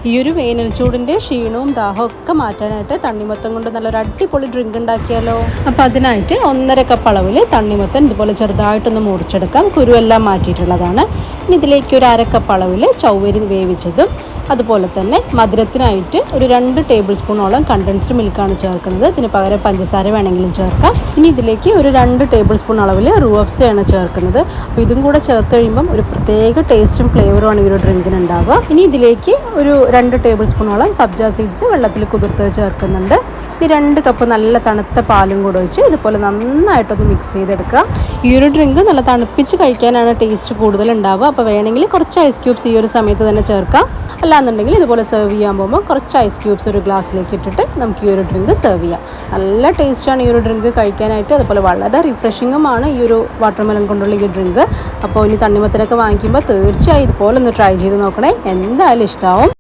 ഈ ഒരു വേനൽ ചൂടിൻ്റെ ക്ഷീണവും ദാഹവും ഒക്കെ മാറ്റാനായിട്ട് തണ്ണിമത്തൻ കൊണ്ട് നല്ലൊരു അടിപൊളി ഡ്രിങ്ക് ഉണ്ടാക്കിയാലോ. അപ്പോൾ അതിനായിട്ട് 1.5 കപ്പ് അളവിൽ തണ്ണിമത്തൻ ഇതുപോലെ ചെറുതായിട്ടൊന്ന് മുറിച്ചെടുക്കാം. കുരുവെല്ലാം മാറ്റിയിട്ടുള്ളതാണ്. ഇനി ഇതിലേക്ക് ഒരു 1/2 കപ്പ് അളവിൽ ചൗവരി വേവിച്ചതും അതുപോലെ തന്നെ മധുരത്തിനായിട്ട് ഒരു 2 ടേബിൾ സ്പൂണോളം കണ്ടൻസ്ഡ് മിൽക്കാണ് ചേർക്കുന്നത്. ഇതിന് പകരം പഞ്ചസാര വേണമെങ്കിലും ചേർക്കാം. ഇനി ഇതിലേക്ക് ഒരു 2 ടേബിൾ സ്പൂൺ അളവിൽ റൂഅഫ്സയാണ് ചേർക്കുന്നത്. അപ്പോൾ ഇതും കൂടെ ചേർത്ത് കഴിയുമ്പം ഒരു പ്രത്യേക ടേസ്റ്റും ഫ്ലേവറുമാണ് ഈ ഒരു ഡ്രിങ്കിന് ഉണ്ടാവുക. ഇനി ഇതിലേക്ക് ഒരു 2 ടേബിൾ സ്പൂണോളം സബ്ജ സീഡ്സ് വെള്ളത്തിൽ കുതിർത്ത് ചേർക്കുന്നുണ്ട്. ഈ 2 കപ്പ് നല്ല തണുത്ത പാലും കൂടെ ഒഴിച്ച് ഇതുപോലെ നന്നായിട്ടൊന്ന് മിക്സ് ചെയ്തെടുക്കുക. ഈ ഒരു ഡ്രിങ്ക് നല്ല തണുപ്പിച്ച് കഴിക്കാനാണ് ടേസ്റ്റ് കൂടുതൽ ഉണ്ടാവുക. അപ്പോൾ വേണമെങ്കിൽ കുറച്ച് ഐസ് ക്യൂബ്സ് ഈ ഒരു സമയത്ത് തന്നെ ചേർക്കാം. അല്ലാന്നുണ്ടെങ്കിൽ ഇതുപോലെ സെർവ് ചെയ്യാൻ പോകുമ്പോൾ കുറച്ച് ഐസ് ക്യൂബ്സ് ഒരു ഗ്ലാസ്സിലേക്ക് ഇട്ടിട്ട് നമുക്ക് ഈ ഒരു ഡ്രിങ്ക് സെർവ് ചെയ്യാം. നല്ല ടേസ്റ്റാണ് ഈ ഒരു ഡ്രിങ്ക് കഴിക്കാനായിട്ട്. അതുപോലെ വളരെ റിഫ്രഷിങ്ങുമാണ് ഈ ഒരു വാട്ടർമെലൺ കൊണ്ടുള്ള ഈ ഡ്രിങ്ക്. അപ്പോൾ ഇനി തണ്ണിമത്തനൊക്കെ വാങ്ങിക്കുമ്പോൾ തീർച്ചയായും ഇതുപോലെ ഒന്ന് ട്രൈ ചെയ്ത് നോക്കണേ. എന്തായാലും ഇഷ്ടമാവും.